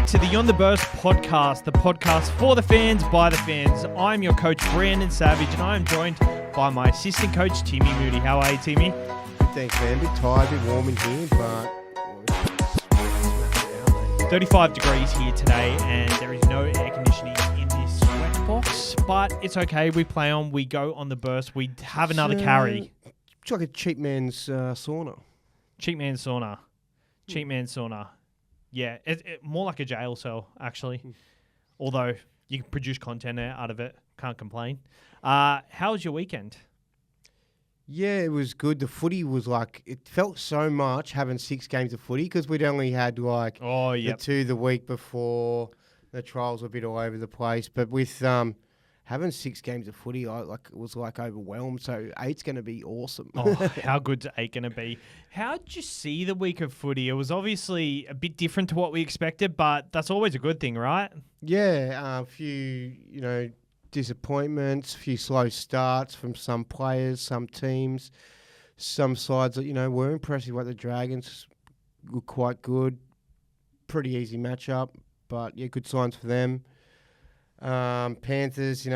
back to the On The Burst podcast, the podcast for the fans, by the fans. I'm your coach, Brandon Savage, and I am joined by my assistant coach, Timmy Moody. How are you, Timmy? Good, thanks, man. A bit tired, a bit warm in here, but... 35 degrees here today, and there is no air conditioning in this sweat box, but it's okay. We play on, we go on the burst, we have another carry. It's like a cheap man's sauna. Cheap man sauna. Cheap man sauna. Yeah, more like a jail cell, actually. Although you can produce content out of it. Can't complain. How was your weekend? Yeah, it was good. The footy was like, it felt so much having 6 games of footy because we'd only had like the 2 the week before. The trials were a bit all over the place. But with having 6 games of footy, I was overwhelmed. So 8's going to be awesome. Oh, how good's 8 going to be? How did you see the week of footy? It was obviously a bit different to what we expected, but that's always a good thing, right? Yeah, a few, disappointments, a few slow starts from some players, some teams, some sides that, were impressive, like the Dragons were quite good. Pretty easy matchup, but yeah, good signs for them. Panthers,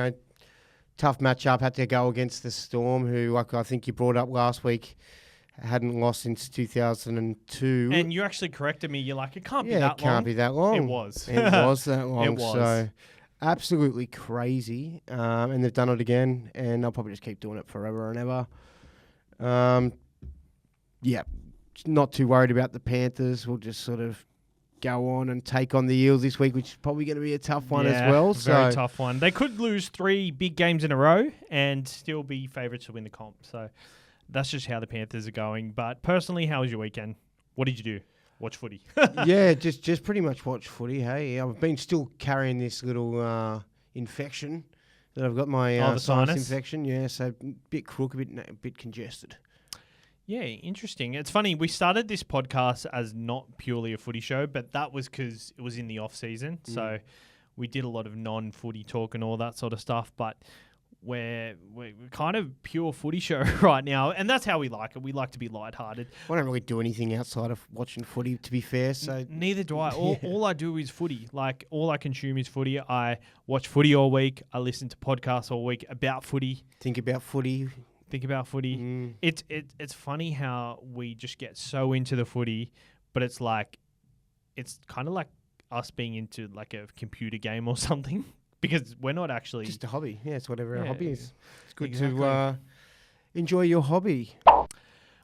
tough matchup, had to go against the Storm, who, like I think you brought up last week, hadn't lost since 2002. And you actually corrected me. You're like, it can't be that long. Yeah, it can't be that long. It was. It was that long. It was. So absolutely crazy. And they've done it again, and they'll probably just keep doing it forever and ever. Yeah, not too worried about the Panthers. We'll just sort of go on and take on the Eels this week, which is probably going to be a tough one as well. Very tough one. They could lose 3 big games in a row and still be favourites to win the comp. So that's just how the Panthers are going. But personally, how was your weekend? What did you do? Watch footy. Yeah, just pretty much watch footy. Hey, I've been still carrying this little infection that I've got, my sinus infection. Yeah, so a bit crook, a bit congested. Yeah, interesting. It's funny, we started this podcast as not purely a footy show, but that was because it was in the off-season. So we did a lot of non-footy talk and all that sort of stuff, but we're kind of pure footy show right now, and that's how we like it. We like to be lighthearted. I don't really do anything outside of watching footy, to be fair. So neither do I. All I do is footy. Like, all I consume is footy. I watch footy all week. I listen to podcasts all week about footy. Think about footy. It's funny how we just get so into the footy, but it's kind of like us being into like a computer game or something, because we're not actually just a hobby. Yeah, it's whatever our hobby is. It's good exactly. to enjoy your hobby. All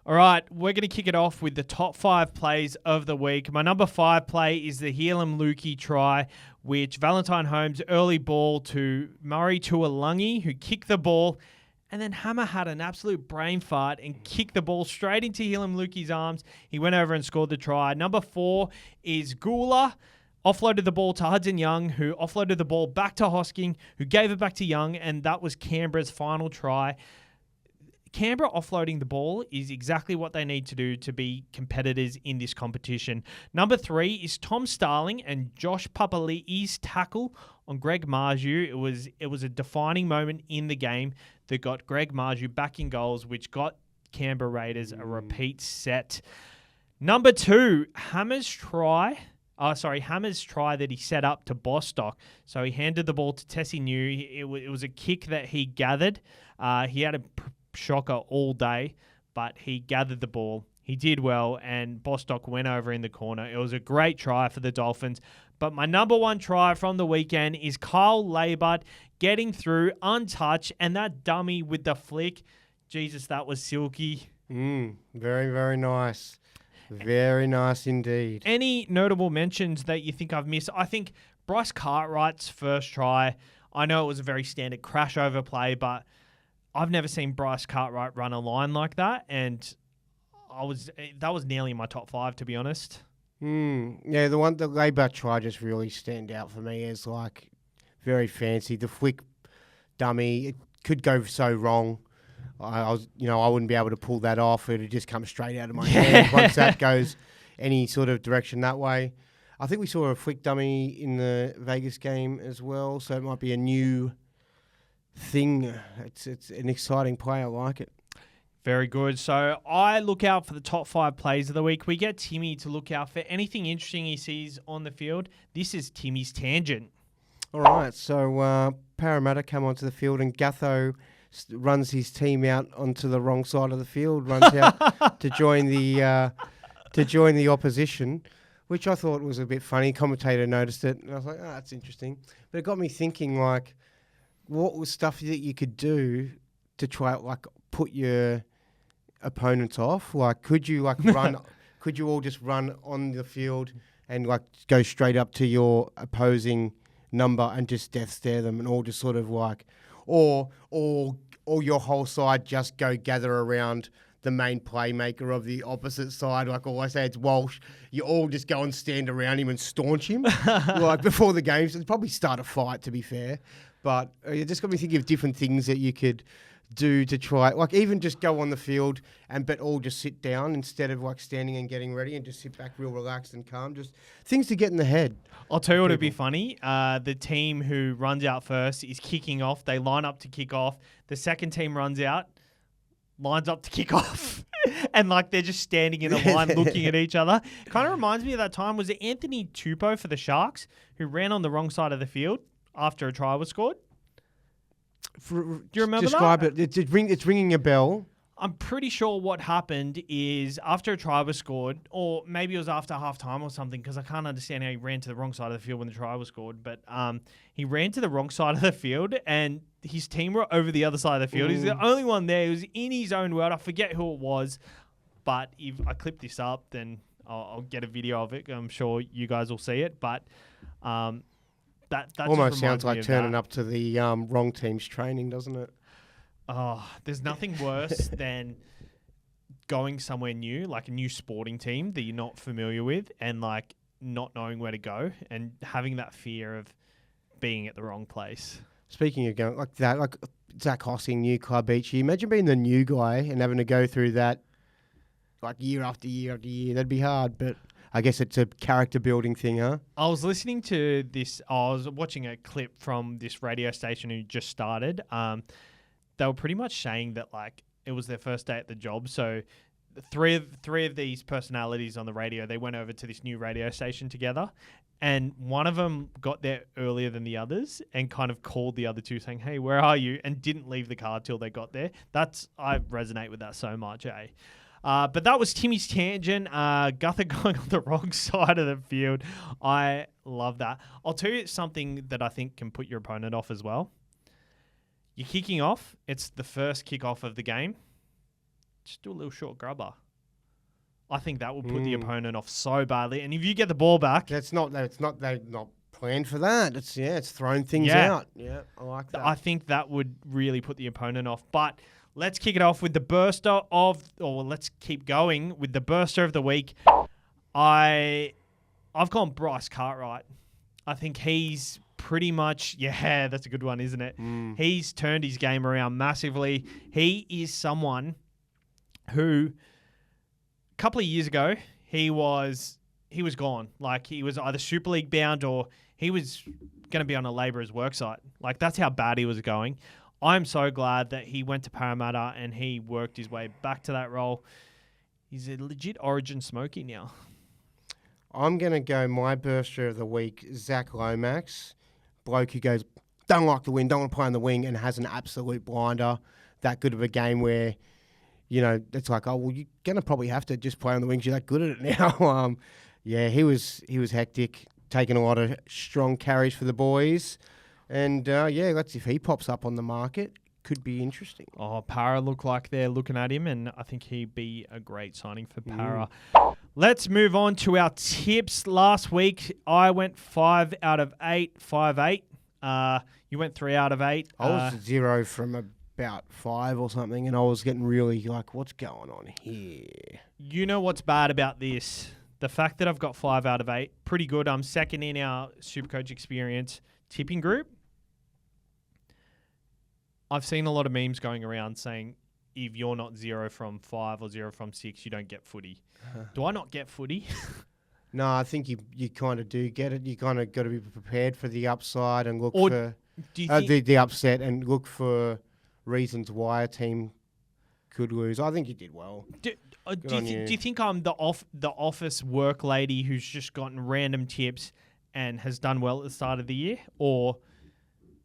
right, we're going to kick it off with the top 5 plays of the week. My number 5 play is the Helam Lukey try, which Valentine Holmes early ball to Murray Tuolungi, who kicked the ball. And then Hammer had an absolute brain fart and kicked the ball straight into Helam Lukey's arms. He went over and scored the try. Number 4 is Gula. Offloaded the ball to Hudson Young, who offloaded the ball back to Hosking, who gave it back to Young, and that was Canberra's final try. Canberra offloading the ball is exactly what they need to do to be competitors in this competition. Number 3 is Tom Starling and Josh Papali'i's tackle on Greg Marju. It was a defining moment in the game that got Greg Marju back in goals, which got Canberra Raiders a repeat set. Number 2, Hammer's try that he set up to Bostock. So he handed the ball to Tessie New. It was a kick that he gathered. He had a shocker all day, but he gathered the ball. He did well, and Bostock went over in the corner. It was a great try for the Dolphins. But my number 1 try from the weekend is Kyle Labart getting through untouched, and that dummy with the flick. Jesus, that was silky. Very, very nice. Very nice indeed. Any notable mentions that you think I've missed? I think Bryce Cartwright's first try, I know it was a very standard crash over play, but I've never seen Bryce Cartwright run a line like that, and that was nearly in my top 5, to be honest. Yeah, the Labart try just really stand out for me as like very fancy. The flick dummy, it could go so wrong. I wouldn't be able to pull that off. It would just come straight out of my hand once that goes any sort of direction that way. I think we saw a flick dummy in the Vegas game as well, so it might be a new thing. It's an exciting play. I like it. Very good. So I look out for the top 5 plays of the week. We get Timmy to look out for anything interesting he sees on the field. This is Timmy's Tangent. All right, so Parramatta come onto the field and Gutho runs his team out onto the wrong side of the field, runs out to join the opposition, which I thought was a bit funny. Commentator noticed it, and I was like, that's interesting. But it got me thinking, like, what was stuff that you could do to try, like, put your opponents off? Like, could you, like, run... Could you all just run on the field and, like, go straight up to your opposing number and just death stare them and all just sort of, like... Or your whole side just go gather around the main playmaker of the opposite side. Like I say, it's Walsh. You all just go and stand around him and staunch him, like before the game. So it'd probably start a fight, to be fair. But you just got me thinking of different things that you could do to try, like even just go on the field but all just sit down instead of like standing and getting ready and just sit back real relaxed and calm. Just things to get in the head. I'll tell you what would be funny. The team who runs out first is kicking off. They line up to kick off. The second team runs out, lines up to kick off. And like they're just standing in a line looking at each other. Kind of reminds me of that time. Was it Anthony Tupou for the Sharks who ran on the wrong side of the field after a try was scored? Do you remember Describe that? It's ringing a bell. I'm pretty sure what happened is after a try was scored, or maybe it was after halftime or something, because I can't understand how he ran to the wrong side of the field when the try was scored. But he ran to the wrong side of the field, and his team were over the other side of the field. He's the only one there. He was in his own world. I forget who it was, but if I clip this up, then I'll get a video of it. I'm sure you guys will see it. But that almost sounds like turning up to the wrong team's training, doesn't it? Oh, there's nothing worse than going somewhere new, like a new sporting team that you're not familiar with, and like not knowing where to go and having that fear of being at the wrong place. Speaking of going like that, like Zach Hossing, new club each year. Imagine being the new guy and having to go through that like year after year after year. That'd be hard, but I guess it's a character building thing, huh? I was listening to this. I was watching a clip from this radio station who just started. They were pretty much saying that like it was their first day at the job. So three of these personalities on the radio, they went over to this new radio station together, and one of them got there earlier than the others and kind of called the other two saying, "Hey, where are you?" and didn't leave the car till they got there. I resonate with that so much, eh? But that was Timmy's Tangent. Guther going on the wrong side of the field. I love that. I'll tell you something that I think can put your opponent off as well. You're kicking off. It's the first kickoff of the game. Just do a little short grubber. I think that will put the opponent off so badly. And if you get the ball back, they've not planned for that. It's thrown things out. Yeah, I like that. I think that would really put the opponent off. But let's kick it off with the burster let's keep going with the burster of the week. I've gone Bryce Cartwright. I think he's pretty much, that's a good one, isn't it? He's turned his game around massively. He is someone who a couple of years ago, he was gone. Like he was either Super League bound or he was going to be on a labourer's worksite. Like that's how bad he was going. I'm so glad that he went to Parramatta and he worked his way back to that role. He's a legit Origin smoky now. I'm going to go my burster of the week, Zach Lomax. Bloke who goes, don't like the win, don't want to play on the wing, and has an absolute blinder. That good of a game where, you know, it's like, oh, well, you're going to probably have to just play on the wing because you're that good at it now. He was hectic, taking a lot of strong carries for the boys. And, let's see if he pops up on the market. Could be interesting. Oh, Para look like they're looking at him, and I think he'd be a great signing for Para. Let's move on to our tips. Last week, I went 5 out of 8, 5-8. You went 3 out of 8. I was 0 from about 5 or something, and I was getting really like, what's going on here? You know what's bad about this? The fact that I've got 5 out of 8, pretty good. I'm second in our Supercoach Experience tipping group. I've seen a lot of memes going around saying if you're not 0 from 5 or 0 from 6, you don't get footy. Do I not get footy? No, I think you kind of do get it. You kind of got to be prepared for the upside and look for the upset and look for reasons why a team could lose. I think you did well. Do on you you. do you think I'm the office work lady who's just gotten random tips and has done well at the start of the year, or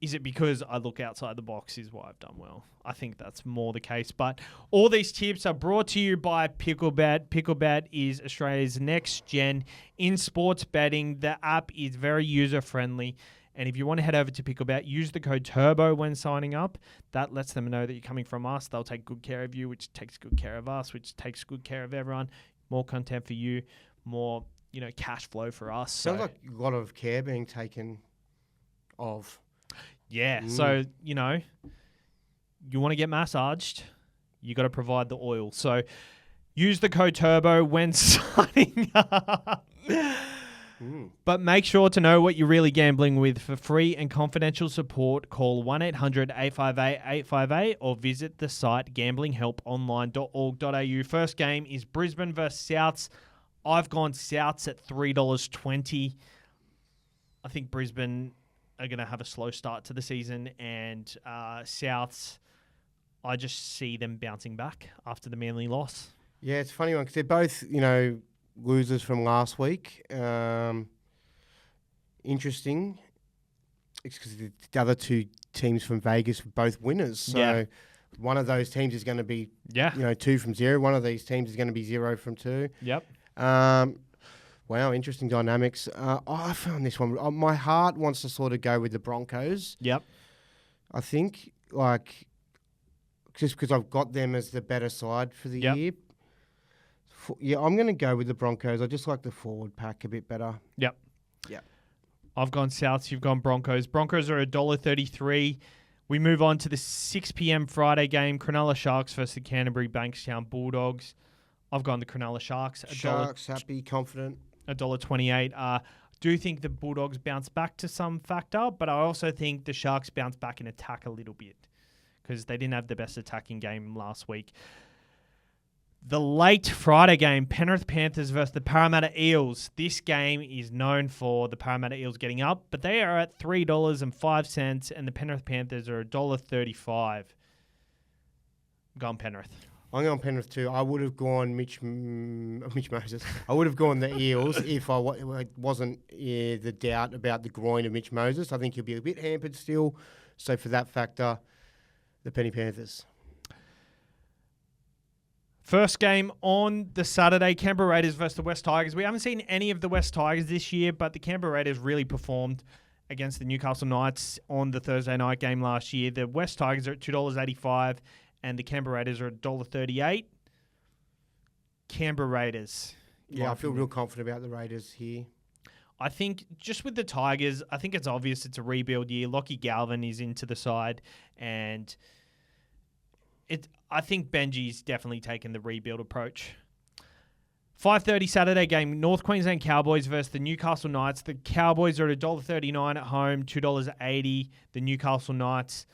is it because I look outside the box is why I've done well? I think that's more the case. But all these tips are brought to you by Picklebet. Picklebet is Australia's next gen in sports betting. The app is very user friendly. And if you want to head over to Picklebet, use the code TURBO when signing up. That lets them know that you're coming from us. They'll take good care of you, which takes good care of us, which takes good care of everyone. More content for you, more, cash flow for us. Sounds like a lot of care being taken of. Yeah. So, you want to get massaged, you got to provide the oil. So use the code TURBO when signing up. But make sure to know what you're really gambling with. For free and confidential support, call 1-800-858-858 or visit the site gamblinghelponline.org.au. First game is Brisbane versus Souths. I've gone Souths at $3.20. I think Brisbane are going to have a slow start to the season, and Souths, I just see them bouncing back after the Manly loss. Yeah, it's a funny one because they're both, losers from last week. Interesting. It's because the other two teams from Vegas were both winners. So one of those teams is going to be, 2 from 0. One of these teams is going to be 0 from 2. Yep. Wow, interesting dynamics. I found this one. My heart wants to sort of go with the Broncos. Yep. I think, just because I've got them as the better side for the year. I'm going to go with the Broncos. I just like the forward pack a bit better. Yep. Yeah. I've gone Souths. You've gone Broncos. Broncos are $1.33. We move on to the 6 p.m. Friday game. Cronulla Sharks versus the Canterbury Bankstown Bulldogs. I've gone the Cronulla Sharks. Sharks, happy, confident. $1.28. Do think the Bulldogs bounce back to some factor, but I also think the Sharks bounce back in attack a little bit because they didn't have the best attacking game last week. The late Friday game, Penrith Panthers versus the Parramatta Eels. This game is known for the Parramatta Eels getting up, but they are at $3.05, and the Penrith Panthers are $1.35. Gone Penrith. I'm going Penrith too. I would have gone Mitch Moses. I would have gone the Eels if I wasn't the doubt about the groin of Mitch Moses. I think he'll be a bit hampered still. So for that factor, the Penny Panthers. First game on the Saturday, Canberra Raiders versus the West Tigers. We haven't seen any of the West Tigers this year, but the Canberra Raiders really performed against the Newcastle Knights on the Thursday night game last year. The West Tigers are at $2.85 and the Canberra Raiders are at $1.38. Canberra Raiders. Yeah, I feel real confident about the Raiders here. I think just with the Tigers, I think it's obvious it's a rebuild year. Lockie Galvin is into the side, and I think Benji's definitely taken the rebuild approach. 5:30 Saturday game, North Queensland Cowboys versus the Newcastle Knights. The Cowboys are at $1.39 at home, $2.80 the Newcastle Knights.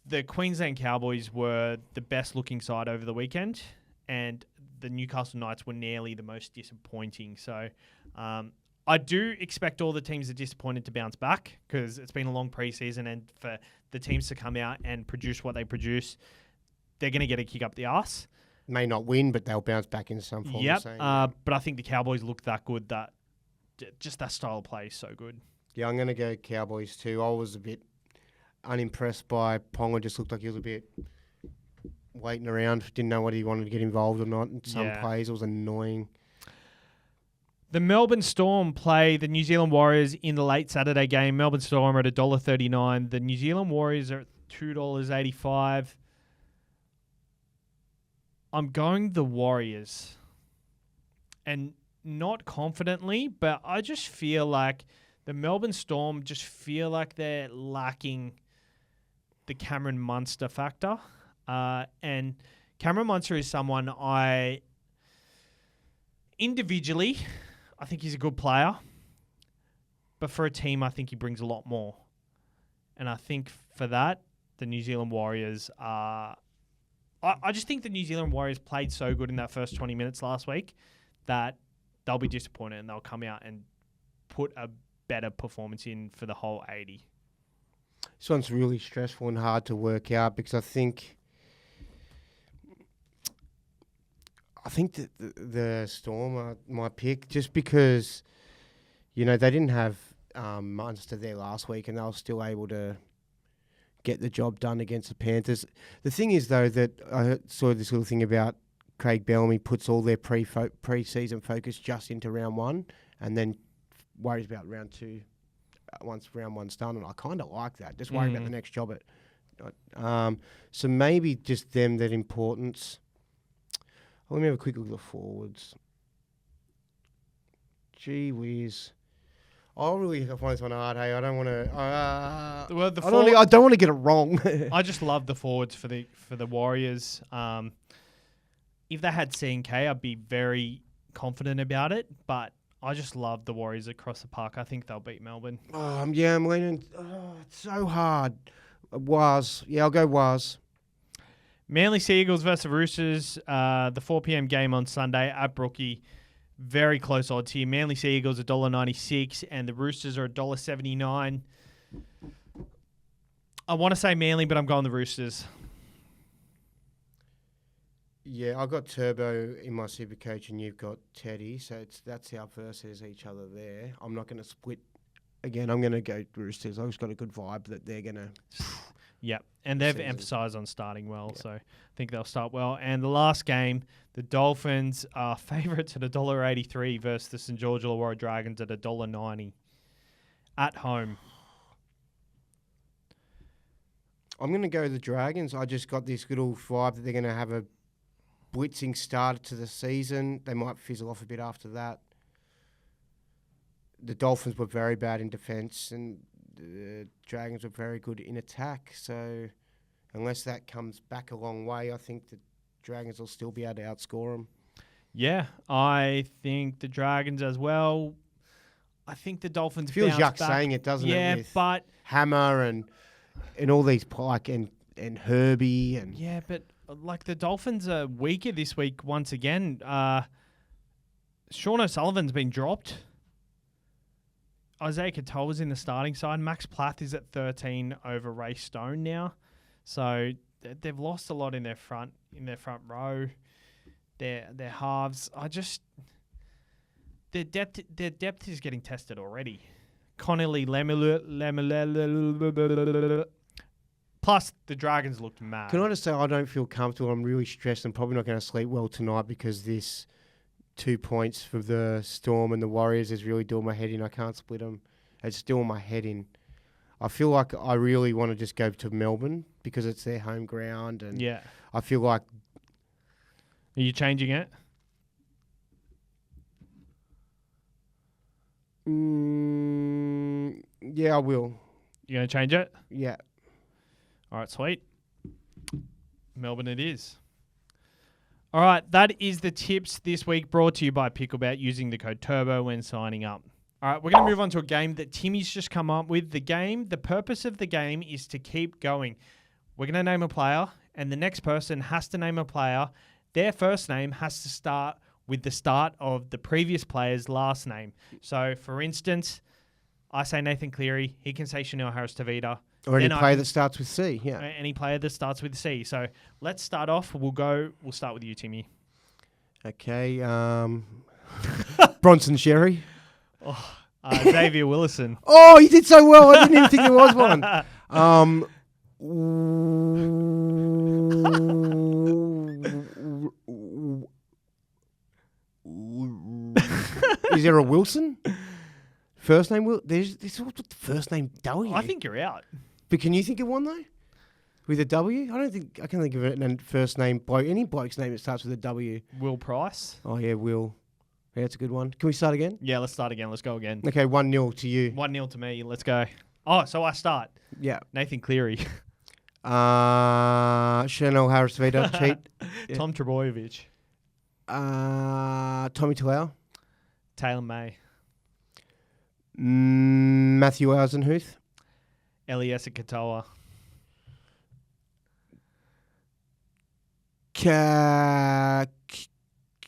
The Queensland Cowboys were the best looking side over the weekend, and the Newcastle Knights were nearly the most disappointing. So I do expect all the teams that are disappointed to bounce back because it's been a long preseason, and for the teams to come out and produce what they produce, they're going to get a kick up the arse. May not win, but they'll bounce back in some form. Yep, but I think the Cowboys look that good that just that style of play is so good. Yeah, I'm going to go Cowboys too. I was a bit unimpressed by Ponga. Just looked like he was a bit waiting around. Didn't know whether he wanted to get involved or not in some plays. It was annoying. The Melbourne Storm play the New Zealand Warriors in the late Saturday game. Melbourne Storm are at $1.39. The New Zealand Warriors are at $2.85. I'm going the Warriors. And not confidently, but I just feel like the Melbourne Storm just feel like they're lacking the Cameron Munster factor. And Cameron Munster is someone individually, I think he's a good player. But for a team, I think he brings a lot more. And I think for that, the New Zealand Warriors are... I just think the New Zealand Warriors played so good in that first 20 minutes last week that they'll be disappointed and they'll come out and put a better performance in for the whole 80. This one's really stressful and hard to work out because I think I think that the Storm are my pick, just because, they didn't have Munster there last week and they were still able to get the job done against the Panthers. The thing is, though, that I saw this little thing about Craig Bellamy puts all their pre-season focus just into round one and then worries about round two once round one's done. And I kind of like that. Just worry about the next job. So maybe just them, that importance. Let me have a quick look at the forwards. Gee whiz. I really find this one hard. Hey, I don't want to. I don't want to get it wrong. I just love the forwards for the Warriors. If they had C&K, I'd be very confident about it. But I just love the Warriors across the park. I think they'll beat Melbourne. I'm leaning. It's so hard. I'll go Was. Manly Sea Eagles versus Roosters. The 4 p.m. game on Sunday at Brookie. Very close odds here. Manly Sea Eagles $1.96 and the Roosters are $1.79. I want to say Manly, but I'm going the Roosters. Yeah, I've got Turbo in my super coach and you've got Teddy, so that's our versus each other there. I'm not going to split. Again, I'm going to go Roosters. I've just got a good vibe that they're going to... Yep, and they've emphasised on starting well, so I think they'll start well. And the last game, the Dolphins are favourites at $1.83 versus the St. George Illawarra Dragons at $1.90 at home. I'm going to go the Dragons. I just got this little vibe that they're going to have a blitzing start to the season. They might fizzle off a bit after that. The Dolphins were very bad in defence and the Dragons were very good in attack. So unless that comes back a long way, I think the Dragons will still be able to outscore them. Yeah, I think the Dragons as well. I think the Dolphins feels yuck back. saying it, doesn't it? Yeah, but Hammer and all these and Herbie and but like the Dolphins are weaker this week once again. Sean O'Sullivan's been dropped. Isaiah Katoa's in the starting side. Max Plath is at 13 over Ray Stone now. So they've lost a lot in their front row. Their halves. Their depth is getting tested already. Connolly, plus the Dragons looked mad. Can I just say I don't feel comfortable. I'm really stressed. I'm probably not going to sleep well tonight because this 2 points for the Storm and the Warriors is really doing my head in. I can't split them. It's doing my head in. I feel like I really want to just go to Melbourne because it's their home ground. And I feel like... Are you changing it? Yeah, I will. You going to change it? Yeah. All right, sweet. Melbourne it is. All right, that is the tips this week brought to you by Picklebet using the code TURBO when signing up. All right, we're going to move on to a game that Timmy's just come up with. The purpose of the game is to keep going. We're going to name a player, and the next person has to name a player. Their first name has to start with the start of the previous player's last name. So, for instance, I say Nathan Cleary. He can say Chanel Harris-Tavita. Or any player that starts with C, yeah. Any player that starts with C. So let's start off. We'll start with you, Timmy. Okay. Bronson Sherry. Xavier Willison. Oh, you did so well. I didn't even think there was one. Is there a Wilson? First name Will? There's first name W. I think you're out. But can you think of one though? With a W? I can think of a first name bloke. Any bloke's name that starts with a W. Will Price. Oh yeah, Will. Yeah, that's a good one. Can we start again? Yeah, let's start again. Let's go again. Okay, 1-0 to you. 1-0 to me. Let's go. Oh, so I start. Yeah. Nathan Cleary. Chanel Harris-Tavita. Cheat. Yeah. Tom Trebojevic. Tommy Talau. Taylor May. Matthew Eisenhuth. Eliezer Katoa.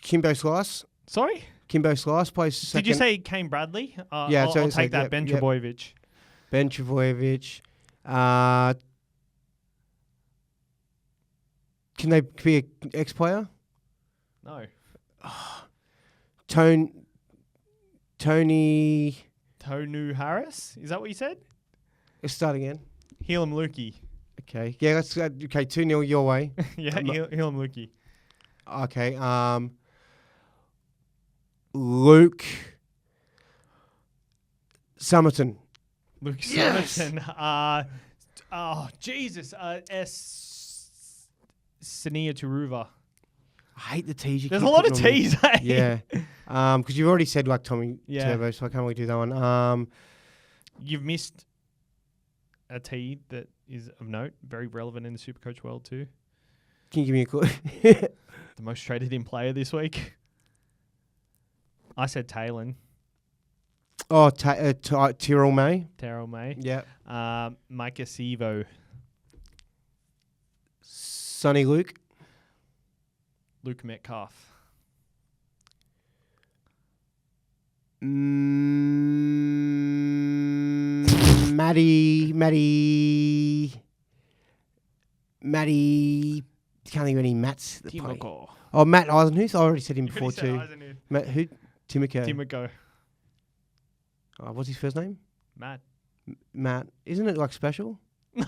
Kimbo Slice. Sorry? Kimbo Slice plays second. Did you say Kane Bradley? Yeah, I'll take that. Ben Trebojevic. Ben Trebojevic. Can they be an ex-player? No. Tony. Tonu Harris? Is that what you said? Let's start again. Helam Lukey. Okay. Yeah, let's go. Okay, 2-0 your way. Yeah, Helam Lukey. Okay. Luke Summerton. Luke Yes! Summerton. Jesus. Sania Turuva. I hate the T's. There's a lot of T's, eh? Yeah. Because you've already said like Tommy Yeah. Turbo, so I can't really do that one. You've missed a T that is of note, very relevant in the Supercoach world too. Can you give me a clue? The most traded in player this week. I said Talon. Oh, Tyrrell May. Terrell May. Yeah. Micah Sivo. Sonny Luke. Luke Metcalf. Maddie. Can't think of any Matts. that play. Timoko. Oh, Matt Eisenhuth. I already said him You before already said too. Eisenhuth. Matt who? Timoko. Timoko. What's his first name? Matt. Matt. Isn't it like special? No.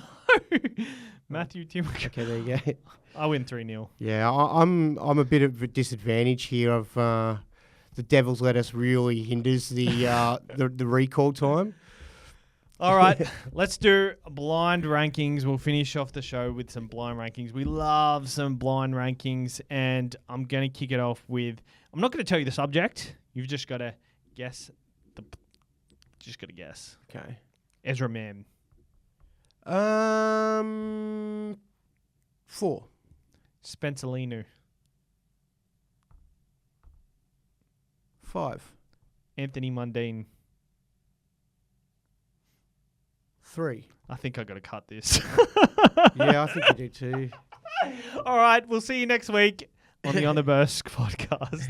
Matthew Timoko. Okay, there you go. I win 3-0. Yeah, I'm a bit of a disadvantage here. Of the Devils let us really hinders the recall time. All right, let's do blind rankings. We'll finish off the show with some blind rankings. We love some blind rankings, and I'm going to kick it off with... I'm not going to tell you the subject. You've just got to guess. Just got to guess. Okay. Ezra Mam. 4. Spencer Linu. 5. Anthony Mundine. 3. I think I got to cut this. Yeah, I think you do too. All right, we'll see you next week on the On the Burst podcast.